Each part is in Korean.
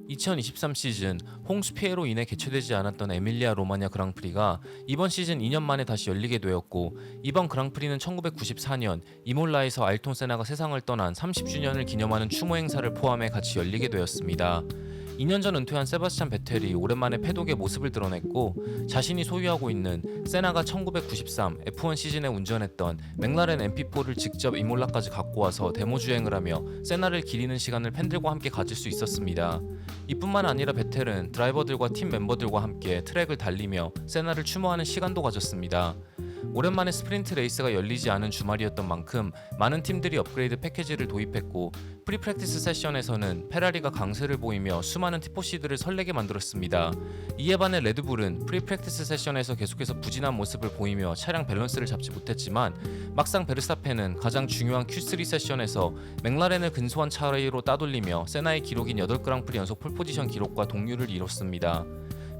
2023 시즌 홍수 피해로 인해 개최되지 않았던 에밀리아 로마냐 그랑프리가 이번 시즌 2년 만에 다시 열리게 되었고, 이번 그랑프리는 1994년 이몰라에서 아일톤 세나가 세상을 떠난 30주년을 기념하는 추모 행사를 포함해 같이 열리게 되었습니다. 2년 전 은퇴한 세바스찬 베텔이 오랜만에 패독의 모습을 드러냈고, 자신이 소유하고 있는 세나가 1993 F1 시즌에 운전했던 맥라렌 MP4를 직접 이몰라까지 갖고 와서 데모 주행을 하며 세나를 기리는 시간을 팬들과 함께 가질 수 있었습니다. 이뿐만 아니라 베텔은 드라이버들과 팀 멤버들과 함께 트랙을 달리며 세나를 추모하는 시간도 가졌습니다. 오랜만에 스프린트 레이스가 열리지 않은 주말이었던 만큼 많은 팀들이 업그레이드 패키지를 도입했고, 프리프랙티스 세션에서는 페라리가 강세를 보이며 수많은 티포시들을 설레게 만들었습니다. 이에 반해 레드불은 프리프랙티스 세션에서 계속해서 부진한 모습을 보이며 차량 밸런스를 잡지 못했지만, 막상 베르스타펜은 가장 중요한 Q3 세션에서 맥라렌을 근소한 차이로 따돌리며 세나의 기록인 8그랑프리 연속 폴포지션 기록과 동률을 이뤘습니다.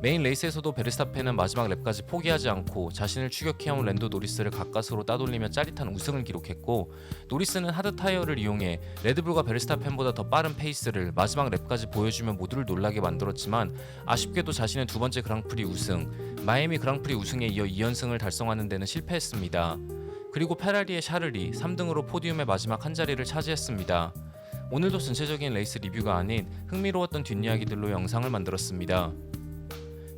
메인 레이스에서도 베르스타펜은 마지막 랩까지 포기하지 않고 자신을 추격해온 랜도 노리스를 가까스로 따돌리며 짜릿한 우승을 기록했고, 노리스는 하드 타이어를 이용해 레드불과 베르스타펜보다 더 빠른 페이스를 마지막 랩까지 보여주며 모두를 놀라게 만들었지만, 아쉽게도 자신의 두 번째 그랑프리 우승, 마이애미 그랑프리 우승에 이어 2연승을 달성하는 데는 실패했습니다. 그리고 페라리의 샤를이 3등으로 포디움의 마지막 한 자리를 차지했습니다. 오늘도 전체적인 레이스 리뷰가 아닌 흥미로웠던 뒷이야기들로 영상을 만들었습니다.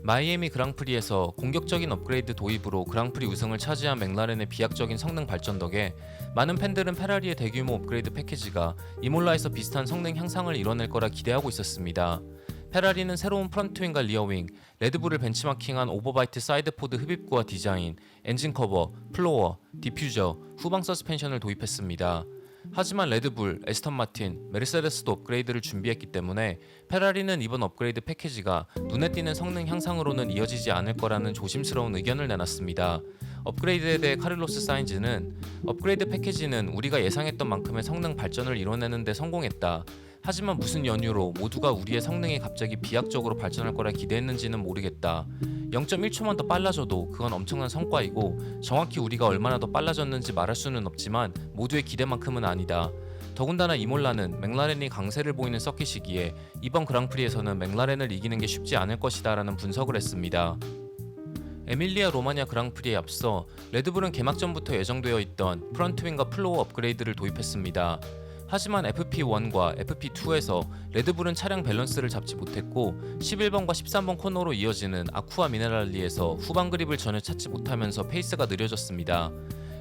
마이애미 그랑프리에서 공격적인 업그레이드 도입으로 그랑프리 우승을 차지한 맥라렌의 비약적인 성능 발전 덕에 많은 팬들은 페라리의 대규모 업그레이드 패키지가 이몰라에서 비슷한 성능 향상을 이뤄낼 거라 기대하고 있었습니다. 페라리는 새로운 프런트윙과 리어윙, 레드불을 벤치마킹한 오버바이트 사이드포드 흡입구와 디자인, 엔진 커버, 플로어, 디퓨저, 후방 서스펜션을 도입했습니다. 하지만 레드불, 에스턴 마틴, 메르세데스도 업그레이드를 준비했기 때문에 페라리는 이번 업그레이드 패키지가 눈에 띄는 성능 향상으로는 이어지지 않을 거라는 조심스러운 의견을 내놨습니다. 업그레이드에 대해 카를로스 사인즈는 업그레이드 패키지는 우리가 예상했던 만큼의 성능 발전을 이뤄내는 데 성공했다. 하지만 무슨 연유로 모두가 우리의 성능이 갑자기 비약적으로 발전할 거라 기대했는지는 모르겠다. 0.1초만 더 빨라져도 그건 엄청난 성과이고, 정확히 우리가 얼마나 더 빨라졌는지 말할 수는 없지만 모두의 기대만큼은 아니다. 더군다나 이몰라는 맥라렌이 강세를 보이는 서킷이기에 이번 그랑프리에서는 맥라렌을 이기는 게 쉽지 않을 것이다 라는 분석을 했습니다. 에밀리아 로마냐 그랑프리에 앞서 레드불은 개막전부터 예정되어 있던 프런트윙과 플로어 업그레이드를 도입했습니다. 하지만 FP1과 FP2에서 레드불은 차량 밸런스를 잡지 못했고, 11번과 13번 코너로 이어지는 아쿠아 미네랄리에서 후방 그립을 전혀 찾지 못하면서 페이스가 느려졌습니다.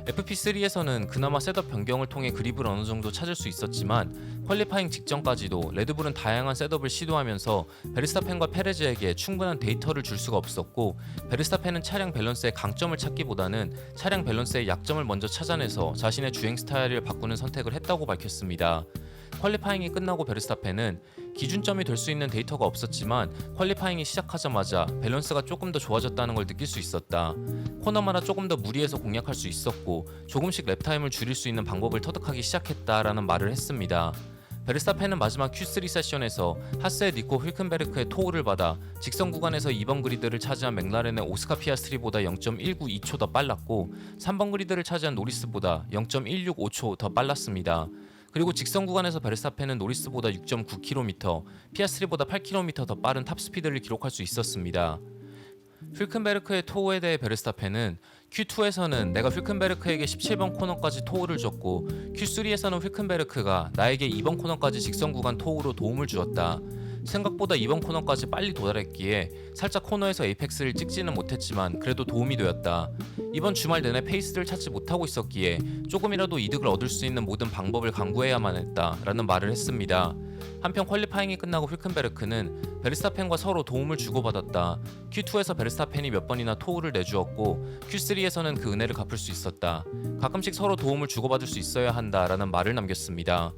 FP3에서는 그나마 셋업 변경을 통해 그립을 어느 정도 찾을 수 있었지만, 퀄리파잉 직전까지도 레드불은 다양한 셋업을 시도하면서 베르스타펜과 페레즈에게 충분한 데이터를 줄 수가 없었고, 베르스타펜은 차량 밸런스의 강점을 찾기보다는 차량 밸런스의 약점을 먼저 찾아내서 자신의 주행 스타일을 바꾸는 선택을 했다고 밝혔습니다. 퀄리파잉이 끝나고 베르스타펜은 기준점이 될 수 있는 데이터가 없었지만 퀄리파잉이 시작하자마자 밸런스가 조금 더 좋아졌다는 걸 느낄 수 있었다. 코너마다 조금 더 무리해서 공략할 수 있었고, 조금씩 랩타임을 줄일 수 있는 방법을 터득하기 시작했다라는 말을 했습니다. 베르스타펜은 마지막 Q3 세션에서 하스의 니코 휉켄베르크의 토우를 받아 직선 구간에서 2번 그리드를 차지한 맥라렌의 오스카 피아스트리보다 0.192초 더 빨랐고, 3번 그리드를 차지한 노리스보다 0.165초 더 빨랐습니다. 그리고 직선 구간에서 베르스타펜은 노리스보다 6.9km, 피아스트리보다 8km 더 빠른 탑스피드를 기록할 수 있었습니다. 휉켄베르크의 토우에 대해 베르스타펜은 Q2에서는 내가 휉켄베르크에게 17번 코너까지 토우를 줬고, Q3에서는 휉켄베르크가 나에게 2번 코너까지 직선 구간 토우로 도움을 주었다. 생각보다 이번 코너까지 빨리 도달했기에 살짝 코너에서 에이펙스를 찍지는 못했지만 그래도 도움이 되었다. 이번 주말 내내 페이스를 찾지 못하고 있었기에 조금이라도 이득을 얻을 수 있는 모든 방법을 강구해야만 했다 라는 말을 했습니다. 한편 퀄리파잉이 끝나고 휉켄베르크는 베르스타펜과 서로 도움을 주고받았다. Q2에서 베르스타펜이 몇 번이나 토우를 내주었고, Q3에서는 그 은혜를 갚을 수 있었다. 가끔씩 서로 도움을 주고받을 수 있어야 한다 라는 말을 남겼습니다.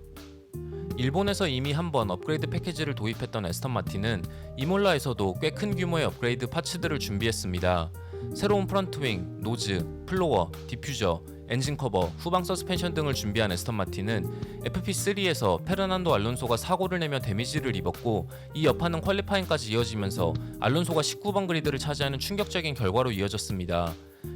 일본에서 이미 한번 업그레이드 패키지를 도입했던 에스턴 마틴은 이몰라에서도 꽤 큰 규모의 업그레이드 파츠들을 준비했습니다. 새로운 프런트윙, 노즈, 플로어, 디퓨저, 엔진 커버, 후방 서스펜션 등을 준비한 에스턴 마틴은 FP3에서 페르난도 알론소가 사고를 내며 데미지를 입었고, 이 여파는 퀄리파잉까지 이어지면서 알론소가 19번 그리드를 차지하는 충격적인 결과로 이어졌습니다.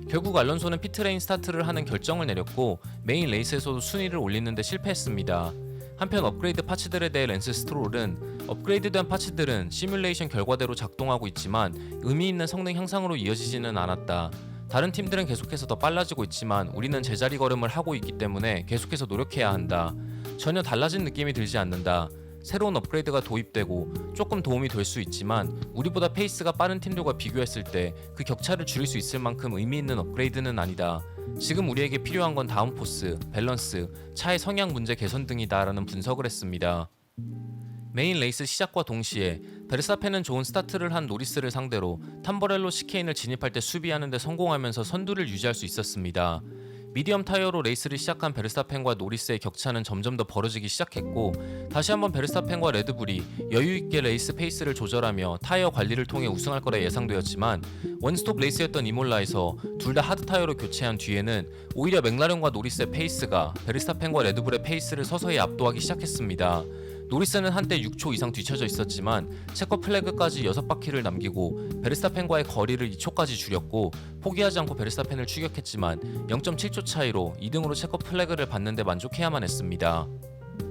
결국 알론소는 피트레인 스타트를 하는 결정을 내렸고, 메인 레이스에서도 순위를 올리는 데 실패했습니다. 한편 업그레이드 파츠들에 대해 랜스 스트롤은 업그레이드된 파츠들은 시뮬레이션 결과대로 작동하고 있지만 의미 있는 성능 향상으로 이어지지는 않았다. 다른 팀들은 계속해서 더 빨라지고 있지만 우리는 제자리 걸음을 하고 있기 때문에 계속해서 노력해야 한다. 전혀 달라진 느낌이 들지 않는다. 새로운 업그레이드가 도입되고 조금 도움이 될 수 있지만 우리보다 페이스가 빠른 팀들과 비교했을 때 그 격차를 줄일 수 있을 만큼 의미 있는 업그레이드는 아니다. 지금 우리에게 필요한 건 다운포스, 밸런스, 차의 성향 문제 개선 등이다 라는 분석을 했습니다. 메인 레이스 시작과 동시에 베르스타펜은 좋은 스타트를 한 노리스를 상대로 탐버렐로 시케인을 진입할 때 수비하는 데 성공하면서 선두를 유지할 수 있었습니다. 미디엄 타이어로 레이스를 시작한 베르스타펜과 노리스의 격차는 점점 더 벌어지기 시작했고 다시 한번 베르스타펜과 레드불이 여유있게 레이스 페이스를 조절하며 타이어 관리를 통해 우승할 거라 예상되었지만 원스톱 레이스였던 이몰라에서 둘 다 하드 타이어로 교체한 뒤에는 오히려 맥라렌과 노리스의 페이스가 베르스타펜과 레드불의 페이스를 서서히 압도하기 시작했습니다. 노리스는 한때 6초 이상 뒤쳐져 있었지만 체커 플래그까지 6바퀴를 남기고 베르스타펜과의 거리를 2초까지 줄였고 포기하지 않고 베르스타펜을 추격했지만 0.7초 차이로 2등으로 체커 플래그를 받는데 만족해야만 했습니다.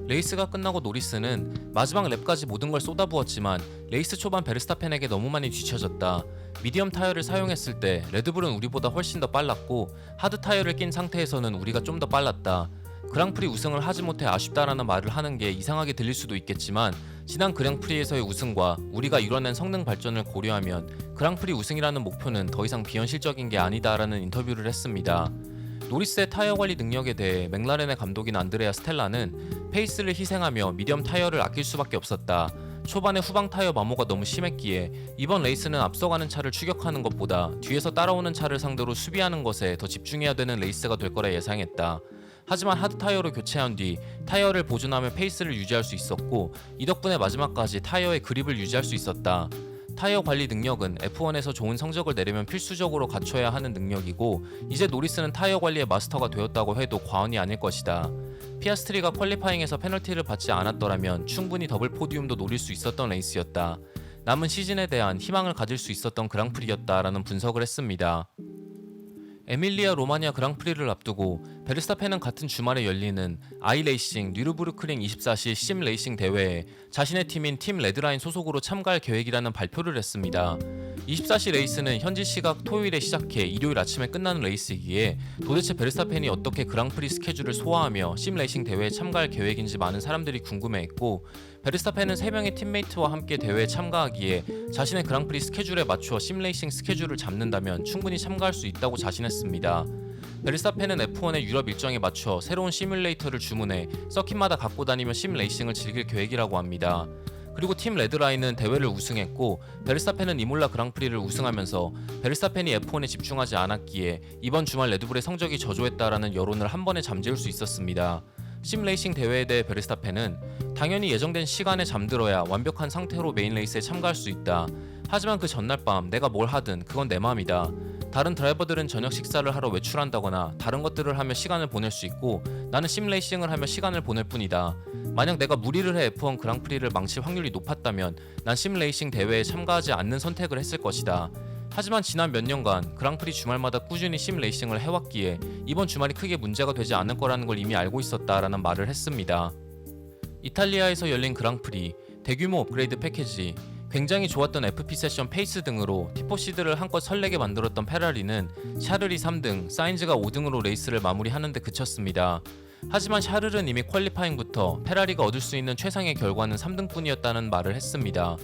레이스가 끝나고 노리스는 마지막 랩까지 모든 걸 쏟아부었지만 레이스 초반 베르스타펜에게 너무 많이 뒤쳐졌다. 미디엄 타이어를 사용했을 때 레드불은 우리보다 훨씬 더 빨랐고 하드 타이어를 낀 상태에서는 우리가 좀 더 빨랐다. 그랑프리 우승을 하지 못해 아쉽다라는 말을 하는 게 이상하게 들릴 수도 있겠지만 지난 그랑프리에서의 우승과 우리가 이뤄낸 성능 발전을 고려하면 그랑프리 우승이라는 목표는 더 이상 비현실적인 게 아니다라는 인터뷰를 했습니다. 노리스의 타이어 관리 능력에 대해 맥라렌의 감독인 안드레아 스텔라는 페이스를 희생하며 미디엄 타이어를 아낄 수밖에 없었다. 초반에 후방 타이어 마모가 너무 심했기에 이번 레이스는 앞서가는 차를 추격하는 것보다 뒤에서 따라오는 차를 상대로 수비하는 것에 더 집중해야 되는 레이스가 될 거라 예상했다. 하지만 하드 타이어로 교체한 뒤 타이어를 보존하며 페이스를 유지할 수 있었고 이 덕분에 마지막까지 타이어의 그립을 유지할 수 있었다. 타이어 관리 능력은 F1에서 좋은 성적을 내려면 필수적으로 갖춰야 하는 능력이고 이제 노리스는 타이어 관리의 마스터가 되었다고 해도 과언이 아닐 것이다. 피아스트리가 퀄리파잉에서 페널티를 받지 않았더라면 충분히 더블 포디움도 노릴 수 있었던 레이스였다. 남은 시즌에 대한 희망을 가질 수 있었던 그랑프리였다라는 분석을 했습니다. 에밀리아 로마니아 그랑프리를 앞두고 베르스타펜은 같은 주말에 열리는 아이레이싱 뉴르부르크링 24시 심 레이싱 대회에 자신의 팀인 팀 레드라인 소속으로 참가할 계획이라는 발표를 했습니다. 24시 레이스는 현지 시각 토요일에 시작해 일요일 아침에 끝나는 레이스이기에 도대체 베르스타펜이 어떻게 그랑프리 스케줄을 소화하며 심 레이싱 대회에 참가할 계획인지 많은 사람들이 궁금해했고 베르스타펜은 3명의 팀메이트와 함께 대회에 참가하기에 자신의 그랑프리 스케줄에 맞추어 심레이싱 스케줄을 잡는다면 충분히 참가할 수 있다고 자신했습니다. 베르스타펜은 F1의 유럽 일정에 맞춰 새로운 시뮬레이터를 주문해 서킷마다 갖고 다니며 심레이싱을 즐길 계획이라고 합니다. 그리고 팀 레드라인은 대회를 우승했고 베르스타펜은 이몰라 그랑프리를 우승하면서 베르스타펜이 F1에 집중하지 않았기에 이번 주말 레드불의 성적이 저조했다라는 여론을 한 번에 잠재울 수 있었습니다. 심레이싱 대회에 대해 베르스타펜은 당연히 예정된 시간에 잠들어야 완벽한 상태로 메인 레이스에 참가할 수 있다. 하지만 그 전날 밤 내가 뭘 하든 그건 내 맘이다. 다른 드라이버들은 저녁 식사를 하러 외출한다거나 다른 것들을 하며 시간을 보낼 수 있고 나는 심레이싱을 하며 시간을 보낼 뿐이다. 만약 내가 무리를 해 F1 그랑프리를 망칠 확률이 높았다면 난 심레이싱 대회에 참가하지 않는 선택을 했을 것이다. 하지만 지난 몇 년간 그랑프리 주말마다 꾸준히 심레이싱을 해왔기에 이번 주말이 크게 문제가 되지 않을 거라는 걸 이미 알고 있었다라는 말을 했습니다. 이탈리아에서 열린 그랑프리, 대규모 업그레이드 패키지, 굉장히 좋았던 FP 세션 페이스 등으로 티포시드를 한껏 설레게 만들었던 페라리는 샤를이 3등, 사인즈가 5등으로 레이스를 마무리하는 데 그쳤습니다. 하지만 샤를은 이미 퀄리파잉부터 페라리가 얻을 수 있는 최상의 결과는 3등뿐이었다는 말을 했습니다.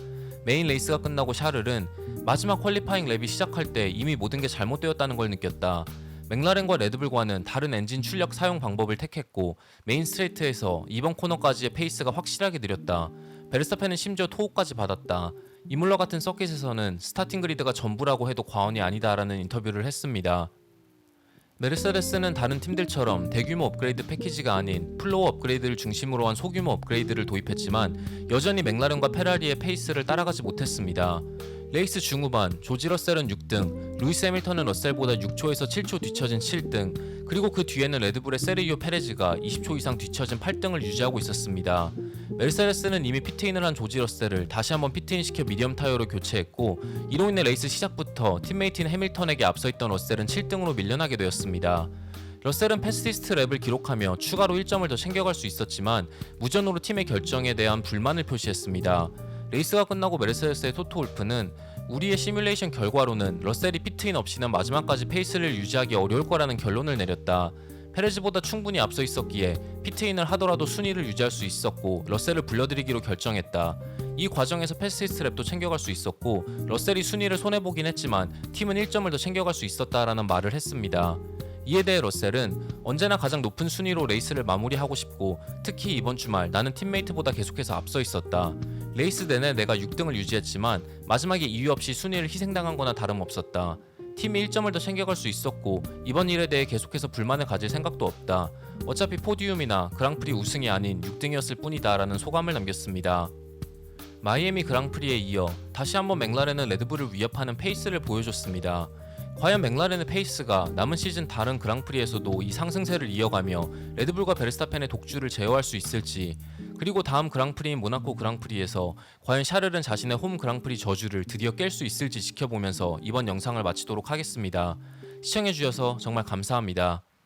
메인 레이스가 끝나고 샤를은 마지막 퀄리파잉 랩이 시작할 때 이미 모든 게 잘못되었다는 걸 느꼈다. 맥라렌과 레드불과는 다른 엔진 출력 사용 방법을 택했고 메인 스트레이트에서 이번 코너까지의 페이스가 확실하게 느렸다. 베르스타펜은 심지어 토호까지 받았다. 이물러 같은 서킷에서는 스타팅 그리드가 전부라고 해도 과언이 아니다라는 인터뷰를 했습니다. 메르세데스는 다른 팀들처럼 대규모 업그레이드 패키지가 아닌 플로어 업그레이드를 중심으로 한 소규모 업그레이드를 도입했지만 여전히 맥라렌과 페라리의 페이스를 따라가지 못했습니다. 레이스 중후반 조지 러셀은 6등, 루이스 해밀턴은 러셀보다 6초에서 7초 뒤처진 7등, 그리고 그 뒤에는 레드불의 세르히오 페레즈가 20초 이상 뒤처진 8등을 유지하고 있었습니다. 메르세데스는 이미 피트인을 한 조지 러셀을 다시 한번 피트인시켜 미디엄 타이어로 교체했고 이로 인해 레이스 시작부터 팀메이트인 해밀턴에게 앞서있던 러셀은 7등으로 밀려나게 되었습니다. 러셀은 패시스트 랩을 기록하며 추가로 1점을 더 챙겨갈 수 있었지만 무전으로 팀의 결정에 대한 불만을 표시했습니다. 레이스가 끝나고 메르세데스의 토토 wol프는 우리의 시뮬레이션 결과로는 러셀이 피트인 없이는 마지막까지 페이스를 유지하기 어려울 거라는 결론을 내렸다. 페레즈보다 충분히 앞서 있었기에 피트인을 하더라도 순위를 유지할 수 있었고 러셀을 불러들이기로 결정했다. 이 과정에서 패시스트 랩도 챙겨갈 수 있었고 러셀이 순위를 손해보긴 했지만 팀은 1점을 더 챙겨갈 수 있었다라는 말을 했습니다. 이에 대해 러셀은 언제나 가장 높은 순위로 레이스를 마무리하고 싶고 특히 이번 주말 나는 팀메이트보다 계속해서 앞서 있었다. 레이스 내내 내가 6등을 유지했지만 마지막에 이유 없이 순위를 희생당한 거나 다름없었다. 팀이 1점을 더 챙겨갈 수 있었고 이번 일에 대해 계속해서 불만을 가질 생각도 없다. 어차피 포디움이나 그랑프리 우승이 아닌 6등이었을 뿐이다 라는 소감을 남겼습니다. 마이애미 그랑프리에 이어 다시 한번 맥라렌은 레드불을 위협하는 페이스를 보여줬습니다. 과연 맥라렌의 페이스가 남은 시즌 다른 그랑프리에서도 이 상승세를 이어가며 레드불과 베르스타펜의 독주를 제어할 수 있을지, 그리고 다음 그랑프리인 모나코 그랑프리에서 과연 샤를은 자신의 홈 그랑프리 저주를 드디어 깰 수 있을지 지켜보면서 이번 영상을 마치도록 하겠습니다. 시청해주셔서 정말 감사합니다.